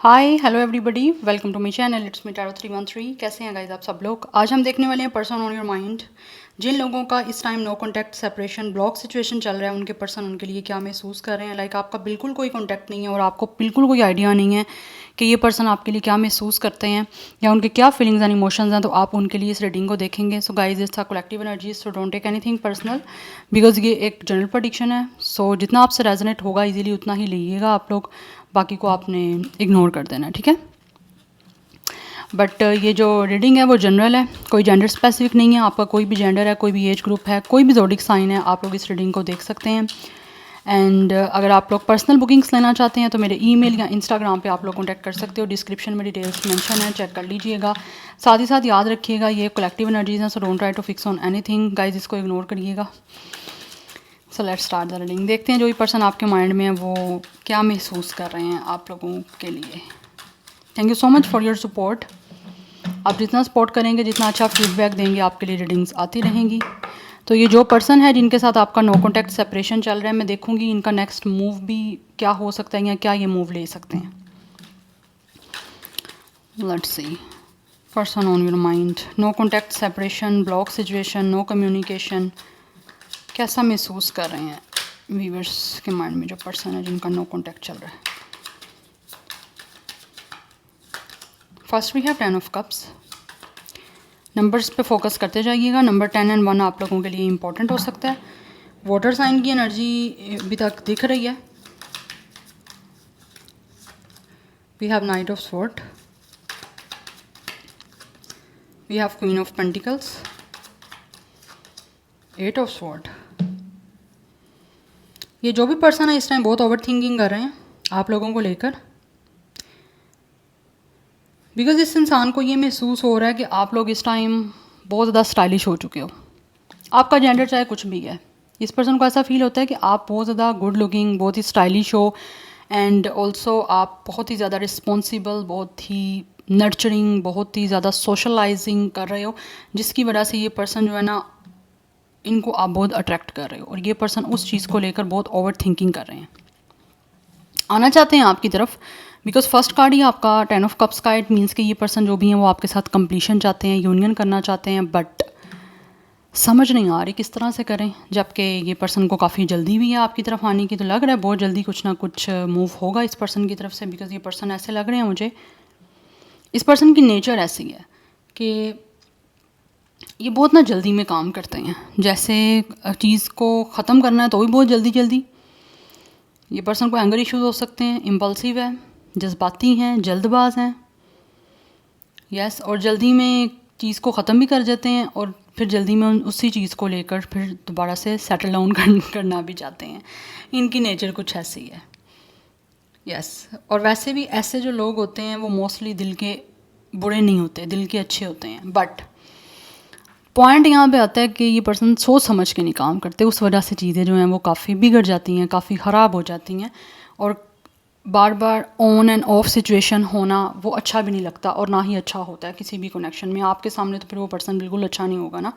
Hi hello everybody, welcome to my channel. It's me tarot 313। कैसे हैं guys आप सब लोग? आज हम देखने वाले हैं पर्सन ऑन योर माइंड। जिन लोगों का इस time no contact, separation, block situation चल रहा है, उनके पर्सन उनके लिए क्या महसूस कर रहे हैं। लाइक आपका बिल्कुल कोई कॉन्टैक्ट नहीं है और आपको बिल्कुल कोई आइडिया नहीं है कि ये पर्सन आपके लिए क्या महसूस करते हैं या उनके क्या फीलिंग्स एंड इमोशंस हैं। तो आप उनके लिए इस रीडिंग को देखेंगे। So guys, it's a collective energy, so don't take anything personal because ये एक जनरल प्रेडिक्शन है। सो जितना आपसे रेजोनेट होगा इजीली उतना ही लीजिएगा आप लोग, बाकी को आपने इग्नोर कर देना है, ठीक है। बट ये जो रीडिंग है वो जनरल है, कोई जेंडर स्पेसिफिक नहीं है। आपका कोई भी जेंडर है, कोई भी एज ग्रुप है, कोई भी ज़ोडिक साइन है, आप लोग इस रीडिंग को देख सकते हैं। एंड अगर आप लोग पर्सनल बुकिंग्स लेना चाहते हैं तो मेरे ईमेल या इंस्टाग्राम पे आप लोग कॉन्टैक्ट कर सकते हो। डिस्क्रिप्शन में डिटेल्स मेंशन है, चेक कर लीजिएगा। साथ ही साथ याद रखिएगा ये कलेक्टिव एनर्जीज हैं, so don't try to fix on anything guys, इसको इग्नोर करिएगा। So let's start the reading. देखते हैं जो भी पर्सन आपके माइंड में है वो क्या महसूस कर रहे हैं आप लोगों के लिए। Thank you so much for your support. आप जितना सपोर्ट करेंगे, जितना अच्छा फीडबैक देंगे, आपके लिए रीडिंग्स आती रहेंगी। तो ये जो पर्सन है जिनके साथ आपका नो कॉन्टैक्ट सेपरेशन चल रहा है, मैं देखूंगी इनका नेक्स्ट मूव भी क्या हो सकता है या क्या ये मूव ले सकते हैं। Let's see person on your mind, no contact separation, block situation, no communication, कैसा महसूस कर रहे हैं व्यूअर्स के माइंड में जो पर्सन है जिनका नो कॉन्टैक्ट चल रहा है। First we have 10 of cups. Numbers पे फोकस करते जाइएगा। नंबर 10 एंड 1 आप लोगों के लिए इंपॉर्टेंट हो सकता है। वाटर साइन की एनर्जी अभी तक दिख रही है। We have knight of sword, we have queen of pentacles, 8 of sword. ये जो भी पर्सन है इस टाइम बहुत ओवर थिंकिंग कर रहे हैं आप लोगों को लेकर, बिकॉज इस इंसान को ये महसूस हो रहा है कि आप लोग इस टाइम बहुत ज़्यादा स्टाइलिश हो चुके हो। आपका जेंडर चाहे कुछ भी है, इस पर्सन को ऐसा फील होता है कि आप बहुत ज़्यादा गुड लुकिंग, बहुत ही स्टाइलिश हो। एंड ऑल्सो आप बहुत ही ज़्यादा रिस्पॉन्सिबल, बहुत ही नर्चरिंग, बहुत ही ज़्यादा सोशलाइजिंग कर रहे हो, जिसकी वजह से ये पर्सन जो है ना, इनको आप बहुत अट्रैक्ट कर रहे हो। और ये पर्सन उस चीज़ को लेकर बहुत ओवर थिंकिंग कर रहे हैं, आना चाहते हैं आपकी तरफ। बिकॉज फर्स्ट कार्ड ही आपका 10 ऑफ कप्स का, इट मीन्स कि ये पर्सन जो भी हैं वो आपके साथ कंप्लीशन चाहते हैं, यूनियन करना चाहते हैं, बट समझ नहीं आ रही किस तरह से करें। जबकि ये पर्सन को काफ़ी जल्दी भी है आपकी तरफ आने की, तो लग रहा है बहुत जल्दी कुछ ना कुछ मूव होगा इस पर्सन की तरफ से। बिकॉज ये पर्सन ऐसे लग रहे हैं मुझे, इस पर्सन की नेचर ऐसी है कि ये बहुत ना जल्दी में काम करते हैं। जैसे चीज़ को ख़त्म करना है तो भी बहुत जल्दी जल्दी। ये पर्सन को एंगर इश्यूज हो सकते हैं, इम्पल्सिव है, जज्बाती हैं, जल्दबाज हैं, यस। और जल्दी में चीज़ को ख़त्म भी कर देते हैं और फिर जल्दी में उसी चीज़ को लेकर फिर दोबारा से सेटल डाउन करना भी चाहते हैं। इनकी नेचर कुछ ऐसी है, यस। और वैसे भी ऐसे जो लोग होते हैं वो मोस्टली दिल के बुरे नहीं होते, दिल के अच्छे होते हैं। बट पॉइंट यहाँ पे आता है कि ये पर्सन सोच समझ के नहीं काम करते, उस वजह से चीज़ें जो हैं वो काफ़ी बिगड़ जाती हैं, काफ़ी ख़राब हो जाती हैं। और बार बार ऑन एंड ऑफ सिचुएशन होना वो अच्छा भी नहीं लगता और ना ही अच्छा होता है किसी भी कनेक्शन में। आपके सामने तो फिर वो पर्सन बिल्कुल अच्छा नहीं होगा ना,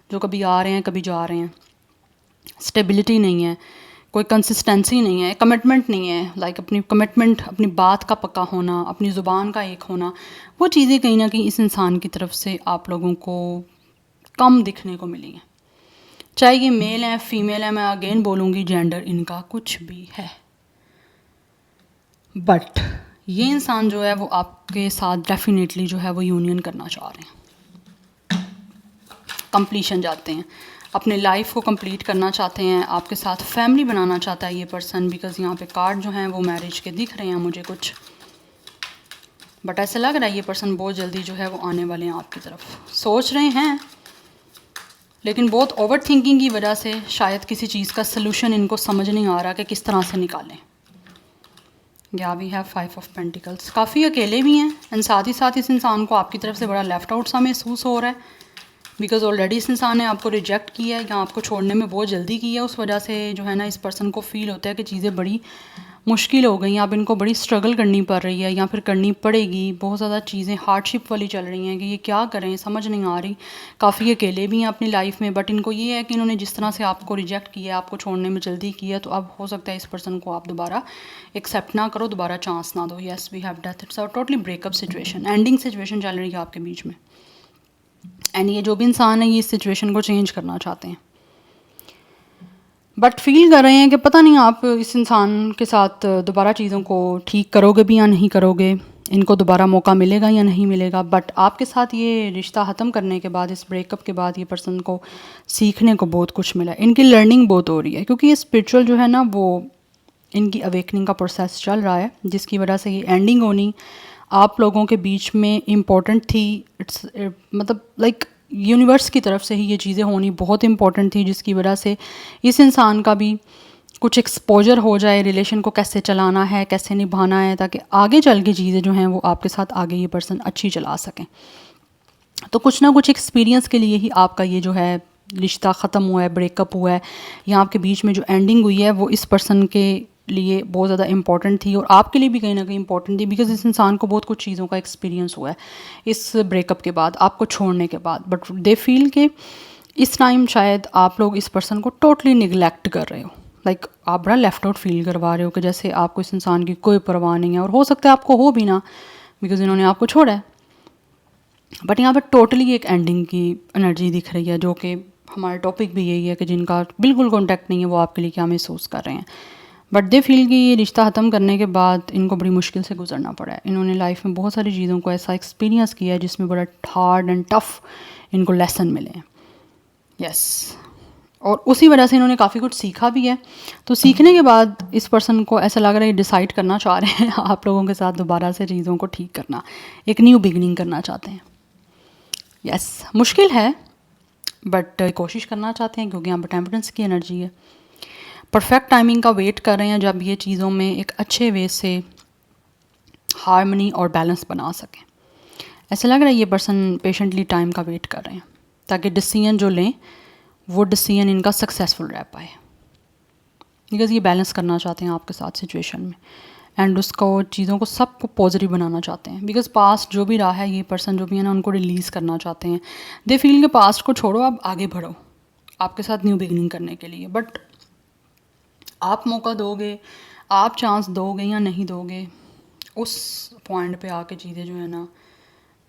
जो कभी आ रहे हैं कभी जा रहे हैं। स्टेबिलिटी नहीं है, कोई कंसिस्टेंसी नहीं है, कमिटमेंट नहीं है। लाइक अपनी कमिटमेंट, अपनी बात का पक्का होना, अपनी ज़ुबान का एक होना, वो चीज़ें कहीं ना कहीं इस इंसान की तरफ से आप लोगों को कम दिखने को मिली हैं। चाहे ये मेल है फीमेल है, मैं अगेन बोलूँगी जेंडर इनका कुछ भी है, बट ये इंसान जो है वो आपके साथ डेफिनेटली जो है वो यूनियन करना चाह रहे हैं, कंप्लीशन चाहते हैं, अपने लाइफ को कंप्लीट करना चाहते हैं, आपके साथ फैमिली बनाना चाहता है ये पर्सन। बिकॉज यहाँ पे कार्ड जो हैं वो मैरिज के दिख रहे हैं मुझे कुछ, बट ऐसा लग रहा है ये पर्सन बहुत जल्दी जो है वो आने वाले हैं आपकी तरफ। सोच रहे हैं लेकिन बहुत ओवर थिंकिंग की वजह से शायद किसी चीज़ का सलूशन इनको समझ नहीं आ रहा कि किस तरह से निकालें। या वी हैव 5 ऑफ पेंटिकल्स, काफ़ी अकेले भी हैं एंड साथ ही साथ इस इंसान को आपकी तरफ से बड़ा लेफ्ट आउट सा महसूस हो रहा है। बिकॉज ऑलरेडी इस इंसान ने आपको रिजेक्ट किया है या आपको छोड़ने में बहुत जल्दी की है। उस वजह से जो है ना इस पर्सन को फील होता है कि चीज़ें बड़ी मुश्किल हो गई, अब इनको बड़ी स्ट्रगल करनी पड़ रही है या फिर करनी पड़ेगी, बहुत ज़्यादा चीज़ें हार्डशिप वाली चल रही हैं कि ये क्या करें, समझ नहीं आ रही। काफ़ी अकेले भी हैं अपनी लाइफ में, बट इनको ये है कि इन्होंने जिस तरह से आपको रिजेक्ट किया, आपको छोड़ने में जल्दी किया, तो अब हो सकता है इस पर्सन को आप दोबारा एक्सेप्ट ना करो, दोबारा चांस ना दो। Yes, we have death, it's a totally breakup situation, ending situation चल रही है आपके बीच में। एंड ये जो भी इंसान है ये इस सिचुएशन को चेंज करना चाहते हैं, बट फील कर रहे हैं कि पता नहीं आप इस इंसान के साथ दोबारा चीज़ों को ठीक करोगे भी या नहीं करोगे, इनको दोबारा मौका मिलेगा या नहीं मिलेगा। बट आपके साथ ये रिश्ता ख़त्म करने के बाद, इस ब्रेकअप के बाद, ये पर्सन को सीखने को बहुत कुछ मिला, इनकी लर्निंग बहुत हो रही है, क्योंकि ये स्पिरिचुअल जो है ना, वो इनकी अवेकनिंग का प्रोसेस चल रहा है, जिसकी वजह से ये एंडिंग होनी आप लोगों के बीच में इम्पोर्टेंट थी। इट्स मतलब लाइक यूनिवर्स की तरफ से ही ये चीज़ें होनी बहुत इम्पोर्टेंट थी, जिसकी वजह से इस इंसान का भी कुछ एक्सपोजर हो जाए, रिलेशन को कैसे चलाना है, कैसे निभाना है, ताकि आगे चल के चीज़ें जो हैं वो आपके साथ आगे ये पर्सन अच्छी चला सकें। तो कुछ ना कुछ एक्सपीरियंस के लिए ही आपका ये जो है रिश्ता ख़त्म हुआ है, ब्रेकअप हुआ है, या आपके बीच में जो एंडिंग हुई है वो इस पर्सन के लिए बहुत ज़्यादा इंपॉर्टेंट थी और आपके लिए भी कहीं ना कहीं इंपॉर्टेंट थी, बिकॉज इस इंसान को बहुत कुछ चीज़ों का एक्सपीरियंस हुआ है इस ब्रेकअप के बाद, आपको छोड़ने के बाद। बट दे फील कि इस टाइम शायद आप लोग इस पर्सन को टोटली निगलेक्ट कर रहे हो, लाइक आप बड़ा लेफ्ट आउट फील करवा रहे हो कि जैसे आपको इस इंसान की कोई परवाह नहीं है, और हो सकता है आपको हो भी ना, बिकॉज इन्होंने आपको छोड़ा है। बट यहाँ पर टोटली एक एंडिंग की एनर्जी दिख रही है, जो कि हमारा टॉपिक भी यही है कि जिनका बिल्कुल कॉन्टैक्ट नहीं है वो आपके लिए क्या महसूस कर रहे हैं। बट दे फील कि ये रिश्ता ख़त्म करने के बाद इनको बड़ी मुश्किल से गुजरना पड़ा है। इन्होंने लाइफ में बहुत सारी चीज़ों को ऐसा एक्सपीरियंस किया है जिसमें बड़ा हार्ड एंड टफ इनको लेसन मिले हैं। यस, और उसी वजह से इन्होंने काफ़ी कुछ सीखा भी है। तो सीखने के बाद इस पर्सन को ऐसा लग रहा है डिसाइड करना चाह रहे हैं आप लोगों के साथ दोबारा से चीज़ों को ठीक करना, एक न्यू बिगनिंग करना चाहते हैं। यस, मुश्किल है बट कोशिश करना चाहते हैं, क्योंकि यहाँ पर टेम्परेंस की एनर्जी है। परफेक्ट टाइमिंग का वेट कर रहे हैं जब ये चीज़ों में एक अच्छे वे से हार्मनी और बैलेंस बना सकें। ऐसा लग रहा है ये पर्सन पेशेंटली टाइम का वेट कर रहे हैं ताकि डिसीजन जो लें वो डिसीजन इनका सक्सेसफुल रह पाए, बिकॉज ये बैलेंस करना चाहते हैं आपके साथ सिचुएशन में, एंड उसको चीज़ों को सबको पॉजिटिव बनाना चाहते हैं। बिकॉज पास्ट जो भी रहा है, ये पर्सन जो भी है ना, उनको रिलीज़ करना चाहते हैं। दे फील के पास्ट को छोड़ो, अब आगे बढ़ो आपके साथ न्यू बिगनिंग करने के लिए। बट आप मौका दोगे, आप चांस दोगे या नहीं दोगे, उस पॉइंट पे आके चीज़ें जो है ना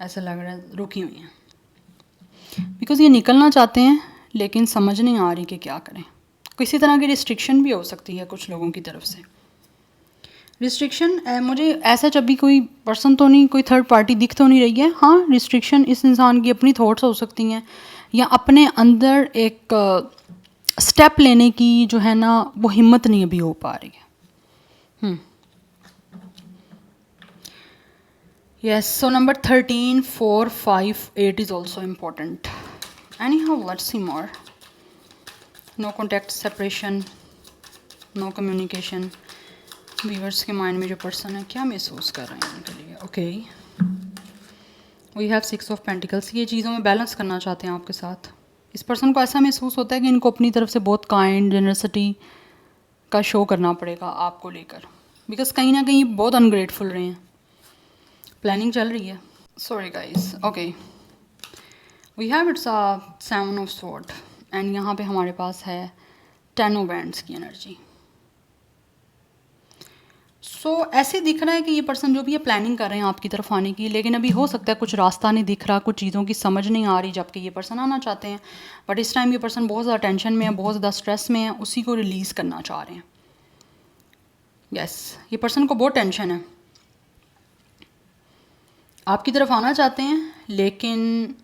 ऐसा लग रहा है रुकी हुई हैं, बिकॉज ये निकलना चाहते हैं लेकिन समझ नहीं आ रही कि क्या करें। किसी तरह की रिस्ट्रिक्शन भी हो सकती है कुछ लोगों की तरफ से। रिस्ट्रिक्शन मुझे ऐसा जब भी कोई पर्सन तो नहीं, कोई थर्ड पार्टी दिख तो नहीं रही है। हाँ, रिस्ट्रिक्शन इस इंसान की अपनी थॉट्स हो सकती हैं, या अपने अंदर एक स्टेप लेने की जो है ना वो हिम्मत नहीं अभी हो पा रही है। Yes, so number 13, 4, 5, 8 is also important. Anyhow let's see more. No contact, separation, no communication. Viewers के माइंड में जो पर्सन है क्या महसूस कर रहे हैं उनके लिए। Okay, we have 6 of pentacles. ये चीज़ों में बैलेंस करना चाहते हैं आपके साथ। इस पर्सन को ऐसा महसूस होता है कि इनको अपनी तरफ से बहुत काइंड जेनरसिटी का शो करना पड़ेगा आपको लेकर, बिकॉज कहीं ना कहीं बहुत अनग्रेटफुल रहे हैं। प्लानिंग चल रही है। Sorry guys. Okay, we have it's a 7 of sword, and यहाँ पे हमारे पास है 10 ऑफ वैंड्स की एनर्जी। सो ऐसे दिख रहा है कि ये पर्सन जो भी है प्लानिंग कर रहे हैं आपकी तरफ आने की, लेकिन अभी हो सकता है कुछ रास्ता नहीं दिख रहा, कुछ चीज़ों की समझ नहीं आ रही, जबकि ये पर्सन आना चाहते हैं। बट इस टाइम ये पर्सन बहुत ज़्यादा टेंशन में है, बहुत ज़्यादा स्ट्रेस में है, उसी को रिलीज़ करना चाह रहे हैं। यस, ये पर्सन को बहुत टेंशन है, आपकी तरफ आना चाहते हैं, लेकिन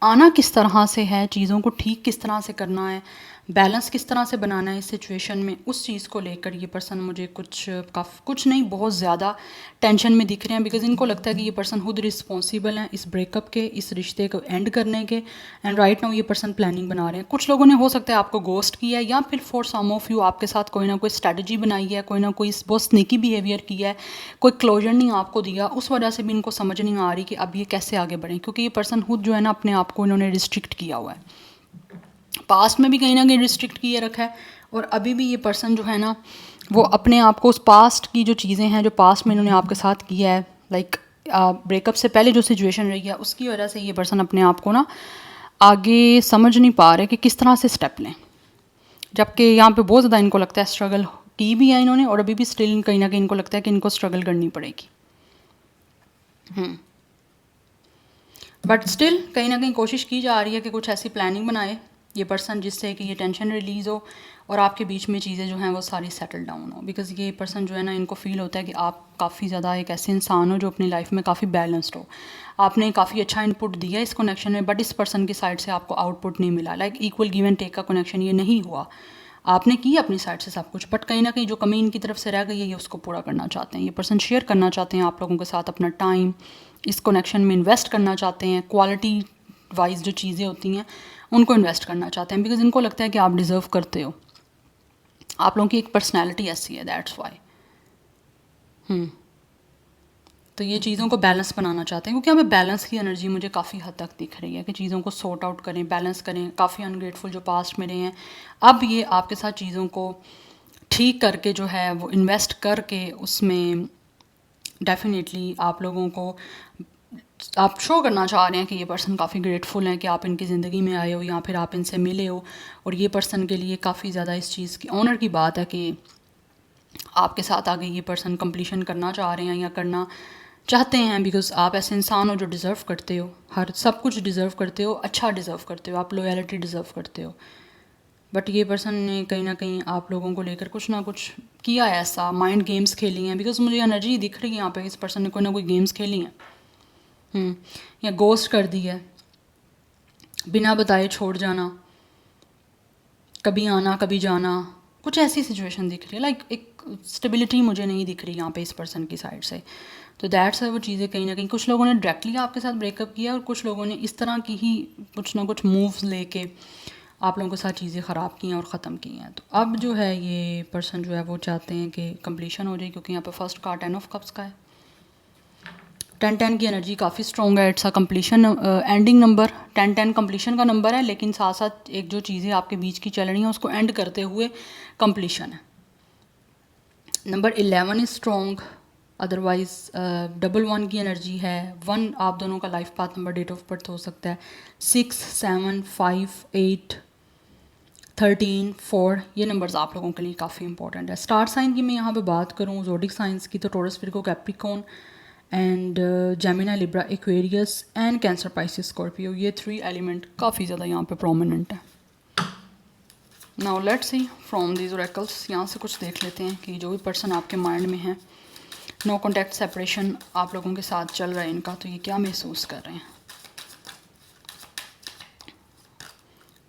आना किस तरह से है, चीज़ों को ठीक किस तरह से करना है, बैलेंस किस तरह से बनाना है इस सिचुएशन में, उस चीज़ को लेकर ये पर्सन मुझे कुछ नहीं बहुत ज़्यादा टेंशन में दिख रहे हैं। बिकॉज इनको लगता है कि ये पर्सन खुद रिस्पॉन्सिबल हैं इस ब्रेकअप के, इस रिश्ते को एंड करने के, एंड राइट नाउ ये पर्सन प्लानिंग बना रहे हैं। कुछ लोगों ने हो सकता है आपको गोस्ट किया है, या फिर फॉर सम ऑफ यू आपके साथ कोई ना कोई स्ट्रैटेजी बनाई है, कोई ना कोई बहुत स्नीकी बिहेवियर किया है, कोई क्लोजर नहीं आपको दिया, उस वजह से भी इनको समझ नहीं आ रही कि अब ये कैसे आगे बढ़ें, क्योंकि ये पर्सन खुद जो है ना अपने आप को इन्होंने रिस्ट्रिक्ट किया हुआ है। पास्ट में भी कहीं ना कहीं रिस्ट्रिक्ट किए रखा है, और अभी भी ये पर्सन जो है ना वो अपने आप को उस पास्ट की जो चीज़ें हैं जो पास्ट में इन्होंने आपके साथ किया है, लाइक ब्रेकअप से पहले जो सिचुएशन रही है उसकी वजह से ये पर्सन अपने आप को ना आगे समझ नहीं पा रहे कि किस तरह से स्टेप लें, जबकि यहाँ पे बहुत ज़्यादा इनको लगता है स्ट्रगल की भी है इन्होंने, और अभी भी स्टिल कहीं ना कहीं इनको लगता है कि इनको स्ट्रगल करनी पड़ेगी। बट स्टिल कहीं ना कहीं कोशिश की जा रही है कि कुछ ऐसी प्लानिंग बनाए ये पर्सन जिससे कि ये टेंशन रिलीज़ हो और आपके बीच में चीज़ें जो हैं वो सारी सेटल डाउन हो। बिकॉज ये पर्सन जो है ना, इनको फील होता है कि आप काफ़ी ज़्यादा एक ऐसे इंसान हो जो अपनी लाइफ में काफ़ी बैलेंस्ड हो। आपने काफ़ी अच्छा इनपुट दिया इस कनेक्शन में, बट इस पर्सन की साइड से आपको आउटपुट नहीं मिला। Like equal give and take का कनेक्शन ये नहीं हुआ। आपने की अपनी साइड से सब कुछ, बट कहीं ना कहीं जो कमी इनकी तरफ से रह गई है ये उसको पूरा करना चाहते हैं। ये पर्सन शेयर करना चाहते हैं आप लोगों के साथ अपना टाइम, इस कनेक्शन में इन्वेस्ट करना चाहते हैं, क्वालिटी वाइज जो चीज़ें होती हैं उनको इन्वेस्ट करना चाहते हैं, बिकॉज इनको लगता है कि आप डिज़र्व करते हो। आप लोगों की एक पर्सनैलिटी ऐसी है, दैट्स वाई। तो ये चीज़ों को बैलेंस बनाना चाहते हैं, क्योंकि हमें बैलेंस की एनर्जी मुझे काफ़ी हद तक दिख रही है कि चीज़ों को सॉर्ट आउट करें, बैलेंस करें। काफ़ी अनग्रेटफुल जो पास्ट में रहे हैं, अब ये आपके साथ चीज़ों को ठीक करके जो है वो इन्वेस्ट करके उसमें डेफिनेटली आप लोगों को आप शो करना चाह रहे हैं कि ये पर्सन काफ़ी ग्रेटफुल हैं कि आप इनकी ज़िंदगी में आए हो या फिर आप इनसे मिले हो। और ये पर्सन के लिए काफ़ी ज़्यादा इस चीज़ की ऑनर की बात है कि आपके साथ आगे ये पर्सन कंप्लीशन करना चाह रहे हैं या करना चाहते हैं, बिकॉज आप ऐसे इंसान हो जो डिज़र्व करते हो, हर सब कुछ डिज़र्व करते हो, अच्छा डिज़र्व करते हो, आप लॉयल्टी डिज़र्व करते हो। बट ये पर्सन ने कहीं ना कहीं आप लोगों को लेकर कुछ ना कुछ किया है, ऐसा माइंड गेम्स खेली हैं। बिकॉज मुझे एनर्जी दिख रही है यहाँ पे इस पर्सन ने कोई ना कोई गेम्स खेली हैं, या गोस्ट कर दी है, बिना बताए छोड़ जाना, कभी आना कभी जाना, कुछ ऐसी सिचुएशन दिख रही है। लाइक एक स्टेबिलिटी मुझे नहीं दिख रही यहाँ पे इस पर्सन की साइड से। तो दैट्स है वो चीज़ें कहीं ना कहीं कुछ लोगों ने डायरेक्टली आपके साथ ब्रेकअप किया और कुछ लोगों ने इस तरह की ही कुछ ना कुछ मूव्स लेके आप लोगों के साथ चीज़ें ख़राब की हैं और ख़त्म की हैं। तो अब जो है ये पर्सन जो है वो चाहते हैं कि कंप्लीशन हो जाए, क्योंकि यहाँ पे फर्स्ट कार्ड 10 ऑफ कप्स का है। 10-10 की एनर्जी काफ़ी स्ट्रॉन्ग है। It's a completion ending number. 10-10 completion का नंबर है, लेकिन साथ साथ एक जो चीज़ें आपके बीच की चल रही हैं उसको एंड करते हुए कंप्लीशन है। नंबर 11 इज़ स्ट्रॉन्ग, अदरवाइज़ 11 की एनर्जी है। 1 आप दोनों का life path number, date of birth हो सकता है। 6, 7, 5, 8, 13, 4 ये नंबर्स आप लोगों के लिए काफ़ी इंपॉर्टेंट है। स्टार साइन की मैं यहाँ पे बात करूँ, ज़ोडिक साइंस की, तो taurus, Virgo, Capricorn and Gemini, Libra, Aquarius and cancer, Pisces, Scorpio, ये 3 एलिमेंट काफ़ी ज़्यादा यहाँ पे प्रोमिनेंट है। Now let's see from these oracles, यहाँ से कुछ देख लेते हैं कि जो भी पर्सन आपके माइंड में है, नो कॉन्टैक्ट सेपरेशन आप लोगों के साथ चल रहा है इनका, तो ये क्या महसूस कर रहे हैं।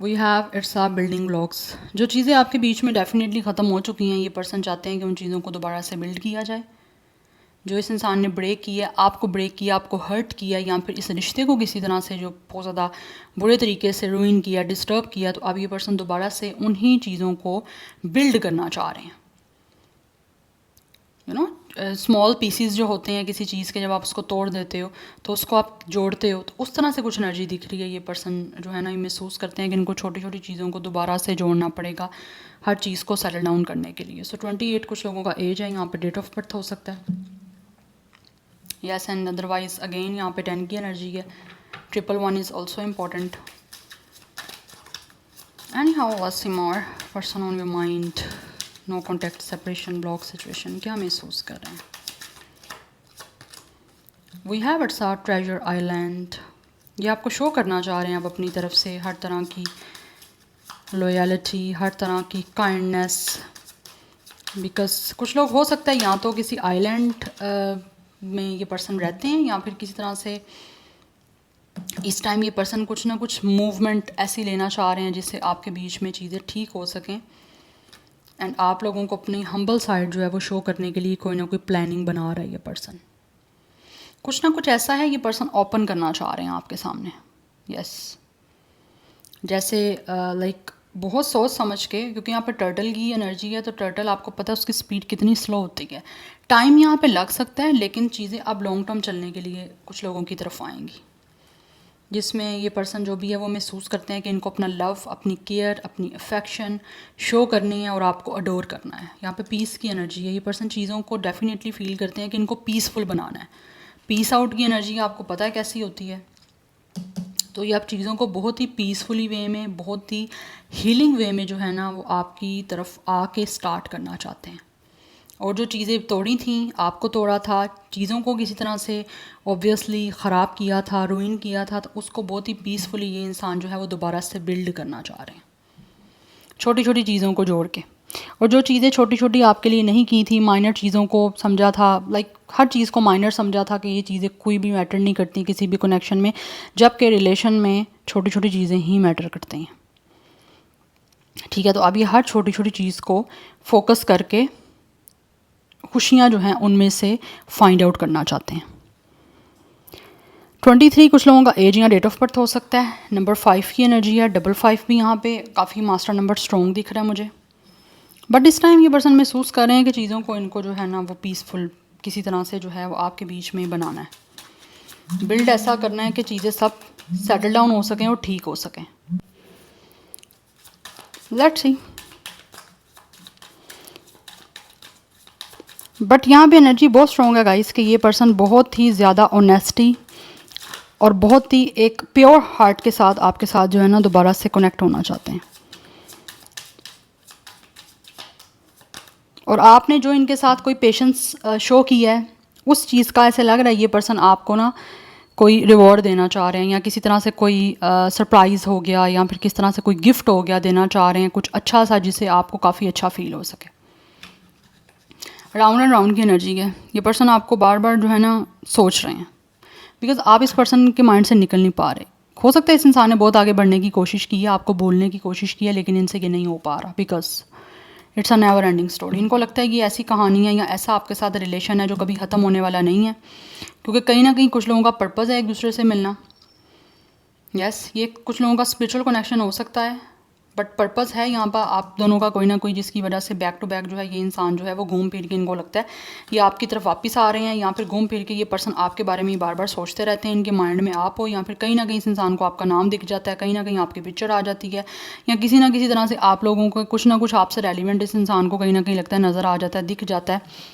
We have it's a building blocks. जो चीज़ें आपके बीच में डेफिनेटली ख़त्म हो चुकी हैं, ये पर्सन चाहते हैं कि उन चीज़ों को दोबारा से बिल्ड किया जाए। जो इस इंसान ने ब्रेक किया, आपको ब्रेक किया, आपको हर्ट किया, या फिर इस रिश्ते को किसी तरह से जो बहुत ज़्यादा बुरे तरीके से रूइन किया, डिस्टर्ब किया, तो अब ये पर्सन दोबारा से उन्हीं चीज़ों को बिल्ड करना चाह रहे हैं। यू नो, स्मॉल पीसीज जो होते हैं किसी चीज़ के, जब आप उसको तोड़ देते हो तो उसको आप जोड़ते हो, तो उस तरह से कुछ एनर्जी दिख रही है। ये पर्सन जो है ना, ये महसूस करते हैं कि इनको छोटी छोटी चीज़ों को दोबारा से जोड़ना पड़ेगा हर चीज़ को सेटल डाउन करने के लिए। सो 28 कुछ लोगों का एज है, यहाँ पे डेट ऑफ बर्थ हो सकता है। यस, एंड अदरवाइज अगेन यहाँ पे 10 की एनर्जी है। 111 is also important. Anyhow was more person on your mind, no contact, separation, block situation, क्या महसूस कर रहे हैं। We have it's are treasure island. ये आपको शो करना चाह रहे हैं अब अपनी तरफ से हर तरह की लॉयल्टी, हर तरह की काइंडनेस। बिकॉज कुछ लोग हो सकता है या तो किसी आइलैंड में ये पर्सन रहते हैं, या फिर किसी तरह से इस टाइम ये पर्सन कुछ ना कुछ मूवमेंट ऐसी लेना चाह रहे हैं जिससे आपके बीच में चीज़ें ठीक हो सकें। एंड आप लोगों को अपनी हम्बल साइड जो है वो शो करने के लिए कोई ना कोई प्लानिंग बना रहा है ये पर्सन। कुछ ना कुछ ऐसा है ये पर्सन ओपन करना चाह रहे हैं आपके सामने। यस, जैसे लाइक बहुत सोच समझ के, क्योंकि यहाँ पे टर्टल की एनर्जी है, तो टर्टल आपको पता है उसकी स्पीड कितनी स्लो होती है। टाइम यहाँ पे लग सकता है, लेकिन चीज़ें अब लॉन्ग टर्म चलने के लिए कुछ लोगों की तरफ आएंगी। जिसमें ये पर्सन जो भी है वो महसूस करते हैं कि इनको अपना लव, अपनी केयर, अपनी अफेक्शन शो करनी है और आपको अडोर करना है। यहाँ पे पीस की एनर्जी है। ये पर्सन चीज़ों को डेफिनेटली फील करते हैं कि इनको पीसफुल बनाना है। पीस आउट की एनर्जी आपको पता है कैसी होती है। तो ये आप चीज़ों को बहुत ही पीसफुली वे में, बहुत ही हीलिंग वे में जो है ना वो आपकी तरफ आके स्टार्ट करना चाहते हैं। और जो चीज़ें तोड़ी थी, आपको तोड़ा था, चीज़ों को किसी तरह से ऑब्वियसली ख़राब किया था, रुइन किया था, तो उसको बहुत ही पीसफुली ये इंसान जो है वो दोबारा से बिल्ड करना चाह रहे हैं, छोटी छोटी चीज़ों को जोड़ के। और जो चीज़ें छोटी छोटी आपके लिए नहीं की थी, माइनर चीज़ों को समझा था, लाइक हर चीज़ को माइनर समझा था कि ये चीज़ें कोई भी मैटर नहीं करती किसी भी कनेक्शन में, जबकि रिलेशन में छोटी छोटी चीज़ें ही मैटर करती हैं। ठीक है, तो अब ये हर छोटी छोटी चीज़ को फोकस करके खुशियाँ जो हैं उनमें से फाइंड आउट करना चाहते हैं। 23 कुछ लोगों का एज या डेट ऑफ बर्थ हो सकता है। नंबर 5 की एनर्जी है। 55 भी यहाँ पे काफ़ी मास्टर नंबर स्ट्रॉन्ग दिख रहा है मुझे। बट इस टाइम ये पर्सन महसूस कर रहे हैं कि चीज़ों को इनको जो है ना वो पीसफुल किसी तरह से जो है वो आपके बीच में बनाना है, बिल्ड ऐसा करना है कि चीज़ें सब सेटल डाउन हो सकें और ठीक हो सकें। Let's see. बट यहाँ पे एनर्जी बहुत स्ट्रॉन्ग है गाइस कि ये पर्सन बहुत ही ज़्यादा ऑनेस्टी और बहुत ही एक प्योर हार्ट के साथ आपके साथ जो है ना दोबारा से कनेक्ट होना चाहते हैं। और आपने जो इनके साथ कोई पेशेंस शो किया है, उस चीज़ का ऐसे लग रहा है ये पर्सन आपको ना कोई रिवॉर्ड देना चाह रहे हैं, या किसी तरह से कोई सरप्राइज़ हो गया, या फिर किस तरह से कोई गिफ्ट हो गया देना चाह रहे हैं, कुछ अच्छा सा जिससे आपको काफ़ी अच्छा फील हो सके। राउंड एंड राउंड की एनर्जी है। ये पर्सन आपको बार बार जो है ना सोच रहे हैं, बिकॉज आप इस पर्सन के माइंड से निकल नहीं पा रहे। हो सकता है इस इंसान ने बहुत आगे बढ़ने की कोशिश की है, आपको बोलने की कोशिश की है, लेकिन इनसे ये नहीं हो पा रहा, because it's a never ending story. इनको लगता है कि ऐसी कहानी है या ऐसा आपके साथ रिलेशन है जो कभी ख़त्म होने वाला नहीं है, क्योंकि कहीं ना कहीं कुछ लोगों का पर्पज़ है एक दूसरे से मिलना। यस, ये कुछ लोगों का स्पिरिचुअल कनेक्शन हो सकता है, बट पर्पज़ है यहाँ पर आप दोनों का कोई ना कोई, जिसकी वजह से बैक टू बैक जो है ये इंसान जो है वो घूम फिर के, इनको लगता है ये आपकी तरफ वापस आ रहे हैं, या फिर घूम फिर के ये पर्सन आपके बारे में बार बार सोचते रहते हैं। इनके माइंड में आप हो, या फिर कहीं ना कहीं इस इंसान को आपका नाम दिख जाता है, कहीं ना कहीं आपकी पिक्चर आ जाती है, या किसी ना किसी तरह से आप लोगों को कुछ ना कुछ आपसे रेलिवेंट इस इंसान को कहीं ना कहीं लगता है, नज़र आ जाता है, दिख जाता है,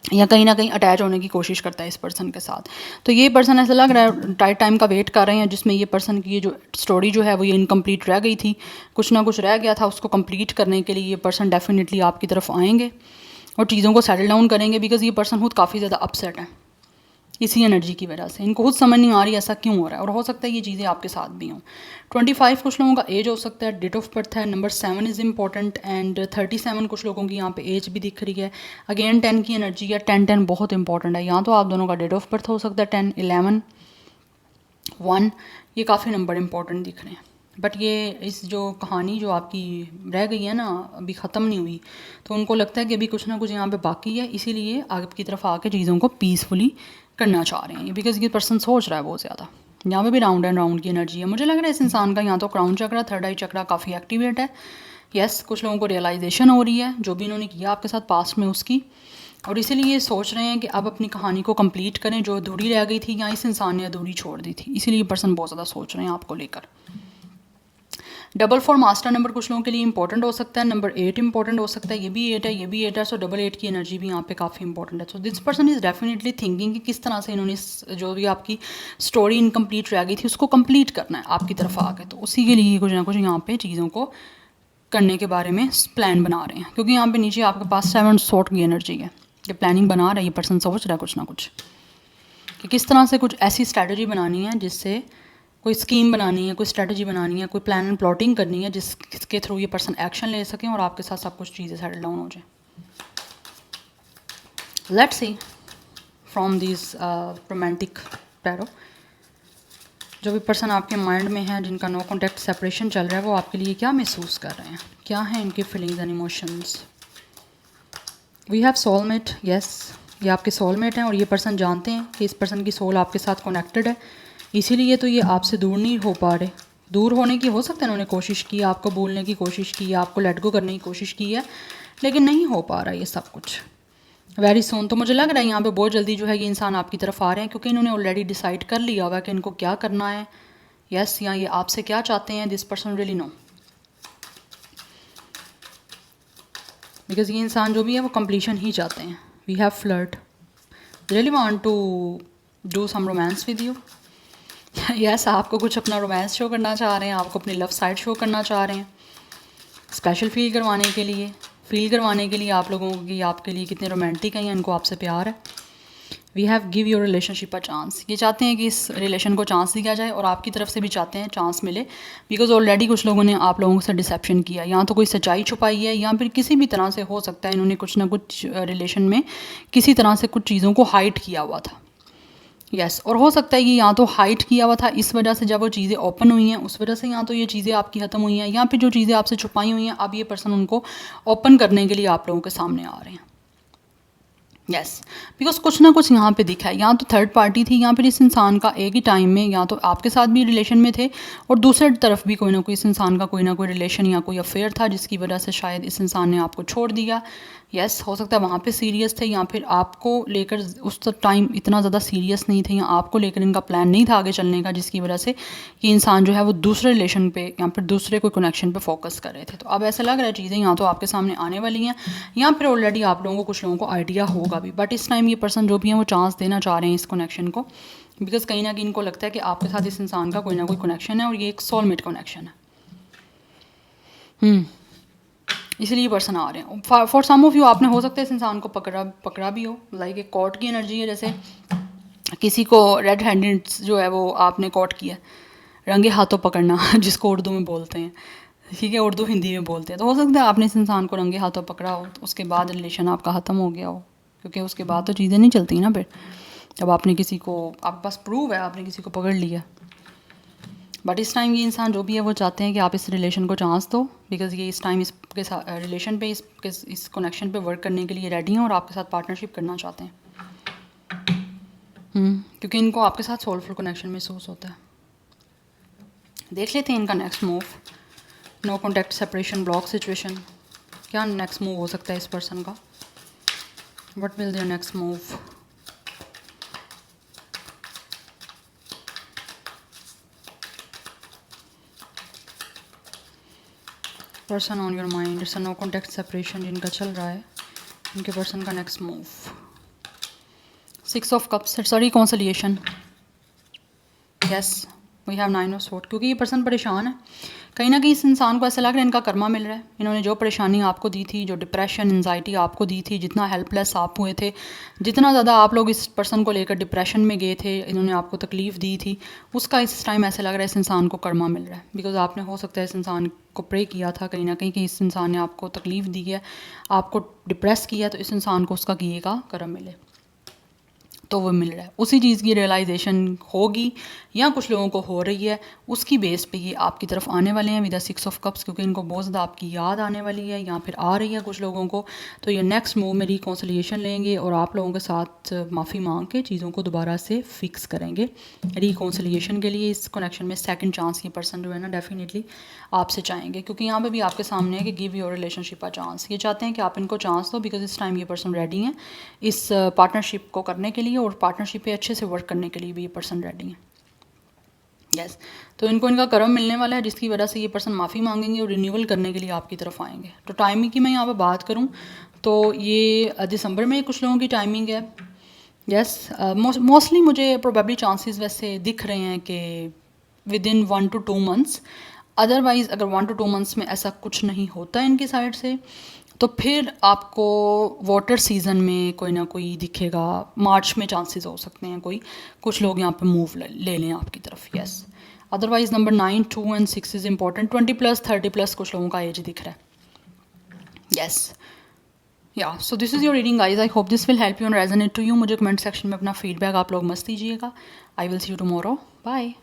या कहीं ना कहीं अटैच होने की कोशिश करता है इस पर्सन के साथ। तो ये पर्सन ऐसा लग रहा है टाइट टाइम का वेट कर रहे हैं, जिसमें ये पर्सन की ये जो स्टोरी जो है वो ये इनकम्प्लीट रह गई थी, कुछ ना कुछ रह गया था, उसको कंप्लीट करने के लिए ये पर्सन डेफिनेटली आपकी तरफ आएंगे और चीज़ों को सेटल डाउन करेंगे, बिकॉज ये पर्सन खुद काफ़ी ज़्यादा अपसेट है इसी एनर्जी की वजह से। इनको खुद समझ नहीं आ रही ऐसा क्यों हो रहा है, और हो सकता है ये चीज़ें आपके साथ भी हों। 25 कुछ लोगों का एज हो सकता है, डेट ऑफ बर्थ है। नंबर 7 इज़ इम्पॉर्टेंट, एंड 37 कुछ लोगों की यहाँ पे एज भी दिख रही है। अगेन 10 की एनर्जी है। 10 बहुत इंपॉर्टेंट है। यहाँ तो आप दोनों का डेट ऑफ बर्थ हो सकता है 10, 11, 1, ये काफ़ी नंबर इंपॉर्टेंट दिख रहे हैं। बट ये इस जो कहानी जो आपकी रह गई है ना, अभी ख़त्म नहीं हुई, तो उनको लगता है कि अभी कुछ ना कुछ यहाँ पे बाकी है, इसीलिए आपकी तरफ आके चीज़ों को पीसफुली करना चाह रहे हैं, बिकॉज ये पर्सन सोच रहा है बहुत ज़्यादा। यहाँ पे भी राउंड एंड राउंड की एनर्जी है। मुझे लग रहा है इस इंसान का यहाँ तो क्राउन चक्रा, थर्ड आई चक्रा काफ़ी एक्टिवेट है। यस, कुछ लोगों को रियलाइजेशन हो रही है जो भी इन्होंने किया आपके साथ पास्ट में उसकी, और इसीलिए ये सोच रहे हैं कि अब अपनी कहानी को कंप्लीट करें जो अधूरी रह गई थी, या इस इंसान ने अधूरी छोड़ दी थी, इसीलिए पर्सन बहुत ज़्यादा सोच रहे हैं आपको लेकर। 4 मास्टर नंबर कुछ लोगों के लिए इंपॉर्टेंट हो सकता है। नंबर 8 इंपॉर्टेंट हो सकता है, ये भी 8 है, ये भी 8 है, सो 8 की एनर्जी भी यहाँ पे काफ़ी इंपॉर्टेंट है। So this person is definitely thinking कि किस तरह से इन्होंने जो भी आपकी स्टोरी इनकम्प्लीट रह गई थी उसको कंप्लीट करना है आपकी तरफ आके, तो उसी के लिए कुछ ना कुछ यहाँ पे चीज़ों को करने के बारे में प्लान बना रहे हैं, क्योंकि यहाँ पे नीचे आपके पास 7 सॉर्ट की एनर्जी है। ये प्लानिंग बना रहा है, ये पर्सन सोच रहा है कुछ ना कुछ कि किस तरह से कुछ ऐसी स्ट्रैटेजी बनानी है, जिससे कोई स्कीम बनानी है, कोई स्ट्रैटेजी बनानी है, कोई प्लान एंड प्लॉटिंग करनी है, जिसके थ्रू ये पर्सन एक्शन ले सकें और आपके साथ सब कुछ चीज़ें सेटल डाउन हो जाए। Let's see from this romantic tarot, जो भी पर्सन आपके माइंड में है, जिनका नो कॉन्टैक्ट सेपरेशन चल रहा है, वो आपके लिए क्या महसूस कर रहे हैं, क्या है इनकी feelings and emotions. We have soulmate, yes, ये आपके सोलमेट हैं और ये पर्सन जानते हैं कि इस पर्सन की सोल आपके साथ कनेक्टेड है, इसीलिए तो ये आपसे दूर नहीं हो पा रहे। दूर होने की हो सकता है उन्होंने कोशिश की, आपको बोलने की कोशिश की, आपको लेट गो करने की कोशिश की है, लेकिन नहीं हो पा रहा ये सब कुछ। वेरी सोन, तो मुझे लग रहा है यहाँ पे बहुत जल्दी जो है ये इंसान आपकी तरफ आ रहे हैं, क्योंकि इन्होंने ऑलरेडी डिसाइड कर लिया हुआ है कि इनको क्या करना है, यस या ये आपसे क्या चाहते हैं, this person really know, because ये इंसान जो भी है वो कंप्लीशन ही चाहते हैं. We have flirt, really want to do some romance with you. Yes, आपको कुछ अपना रोमांस शो करना चाह रहे हैं, आपको अपनी लव साइड शो करना चाह रहे हैं, स्पेशल फील करवाने के लिए आप लोगों की आपके लिए कितने रोमांटिक हैं या इनको आपसे प्यार है. We have give your relationship a chance. ये चाहते हैं कि इस रिलेशन को चांस दिया जाए और आपकी तरफ से भी चाहते हैं चांस मिले, बिकॉज ऑलरेडी कुछ लोगों ने आप लोगों से डिसेप्शन किया, या तो कोई सच्चाई छुपाई है या फिर किसी भी तरह से हो सकता है इन्होंने कुछ ना कुछ रिलेशन में किसी तरह से कुछ चीज़ों को हाइड किया हुआ था. यस, और हो सकता है कि या तो हाइड किया हुआ था इस वजह से, जब वो चीज़ें ओपन हुई हैं उस वजह से या तो ये चीज़ें आपकी ख़त्म हुई हैं, या फिर जो चीज़ें आपसे छुपाई हुई हैं अब ये पर्सन उनको ओपन करने के लिए आप लोगों के सामने आ रहे हैं. यस, बिकॉज कुछ ना कुछ यहाँ पे दिखा है, या तो थर्ड पार्टी थी या फिर इस इंसान का एक ही टाइम में या तो आपके साथ भी रिलेशन में थे और दूसरे तरफ भी कोई ना कोई इस इंसान का कोई ना कोई रिलेशन या कोई अफेयर था जिसकी वजह से शायद इस इंसान ने आपको छोड़ दिया. यस, हो सकता है वहाँ पे सीरियस थे या फिर आपको लेकर उस टाइम इतना ज़्यादा सीरियस नहीं थे या आपको लेकर इनका प्लान नहीं था आगे चलने का, जिसकी वजह से ये इंसान जो है वो दूसरे रिलेशन पे या फिर दूसरे कोई कनेक्शन पे फोकस कर रहे थे. तो अब ऐसा लग रहा है चीज़ें या तो आपके सामने आने वाली हैं या फिर ऑलरेडी आप लोगों को कुछ लोगों को आइडिया होगा भी, बट इस टाइम ये पर्सन जो भी हैं वो चांस देना चाह रहे हैं इस कनेक्शन को, बिकॉज कहीं ना कहीं इनको लगता है कि आपके साथ इस इंसान का कोई ना कोई कनेक्शन है और ये एक सोलमेट कनेक्शन है. इसलिए पर्सन आ रहे हैं. फॉर सम ऑफ यू आपने हो सकता है इस इंसान को पकड़ा भी हो, लाइक एक कॉट की एनर्जी है, जैसे किसी को रेड हैंडेड जो है वो आपने कॉट किया, रंगे हाथों पकड़ना जिसको उर्दू में बोलते हैं, ठीक है, उर्दू हिंदी में बोलते हैं. तो हो सकता है आपने इस इंसान को रंगे हाथों पकड़ा हो, तो उसके बाद रिलेशन आपका ख़त्म हो गया हो, क्योंकि उसके बाद तो चीज़ें नहीं चलती ना फिर, जब आपने किसी को, आपके पास प्रूव है आपने किसी को पकड़ लिया. बट इस टाइम ये इंसान जो भी है वो चाहते हैं कि आप इस रिलेशन को चांस दो, बिकॉज ये इस टाइम इसके साथ रिलेशन पे इस कनेक्शन पे वर्क करने के लिए रेडी हैं और आपके साथ पार्टनरशिप करना चाहते हैं. क्योंकि इनको आपके साथ सोलफुल कनेक्शन महसूस होता है. देख लेते हैं इनका next move. No contact, separation, block situation, क्या नेक्स्ट मूव हो सकता है इस पर्सन का. What will there next move. Person on your mind, it's no contact separation जिनका चल रहा है, इनके पर्सन का next move. 6 of cups, it's reconciliation. Yes, we have 9 of sword, क्योंकि ये पर्सन परेशान है. कहीं ना कहीं इस इंसान को ऐसा लग रहा है इनका कर्मा मिल रहा है. इन्होंने जो परेशानी आपको दी थी, जो डिप्रेशन, एंजाइटी आपको दी थी, जितना हेल्पलेस आप हुए थे, जितना ज़्यादा आप लोग इस पर्सन को लेकर डिप्रेशन में गए थे, इन्होंने आपको तकलीफ़ दी थी, उसका इस टाइम ऐसा लग रहा है इस इंसान को कर्मा मिल रहा है. बिकॉज आपने हो सकता है इस इंसान को प्रे किया था कहीं ना कहीं कि इस इंसान ने आपको तकलीफ़ दी है, आपको डिप्रेस किया, तो इस इंसान को उसका किए का कर्म मिले, तो वो मिल रहा है. उसी चीज़ की रियलाइजेशन होगी या कुछ लोगों को हो रही है, उसकी बेस पे ये आपकी तरफ आने वाले हैं विद 6 ऑफ कप्स, क्योंकि इनको बहुत ज़्यादा आपकी याद आने वाली है या फिर आ रही है कुछ लोगों को. तो ये नेक्स्ट मूव में रिकॉन्सिलिएशन लेंगे और आप लोगों के साथ माफ़ी मांग के चीज़ों को दोबारा से फिक्स करेंगे. रिकॉन्सिलिएशन के लिए इस कनेक्शन में सेकंड चांस ये पर्सन जो है ना डेफिनेटली आपसे चाहेंगे, क्योंकि यहाँ पे भी आपके सामने है कि give your relationship a chance. ये चाहते हैं कि आप इनको चांस दो, बिकॉज इस टाइम ये पर्सन रेडी हैं इस पार्टनरशिप को करने के लिए और पार्टनरशिप पे अच्छे से वर्क करने के लिए भी ये पर्सन रेडी हैं. यस, तो इनको इनका कर्म मिलने वाला है, जिसकी वजह से ये पर्सन माफ़ी मांगेंगे और रिन्यूअल करने के लिए आपकी तरफ आएंगे. तो टाइमिंग की मैं यहाँ पे बात करूँ तो ये दिसंबर में कुछ लोगों की टाइमिंग है. यस, मोस्टली मुझे प्रोबेबली चांसेस वैसे दिख रहे हैं कि with in 1 to 2 months. Otherwise अगर 1 to 2 मंथ्स में ऐसा कुछ नहीं होता है इनकी साइड से, तो फिर आपको वाटर सीज़न में कोई ना कोई दिखेगा. मार्च में चांसेस हो सकते हैं कोई कुछ लोग यहाँ पे मूव ले लें आपकी तरफ. Yes, otherwise number 9, 2 and 6 is important. 20+, 30+ कुछ लोगों का एज दिख रहा है. यस, या so this is your reading guys. I hope this will help you and resonate to you. मुझे कमेंट सेक्शन में अपना फीडबैक आप लोग मत दीजिएगा. I will see you tomorrow. Bye.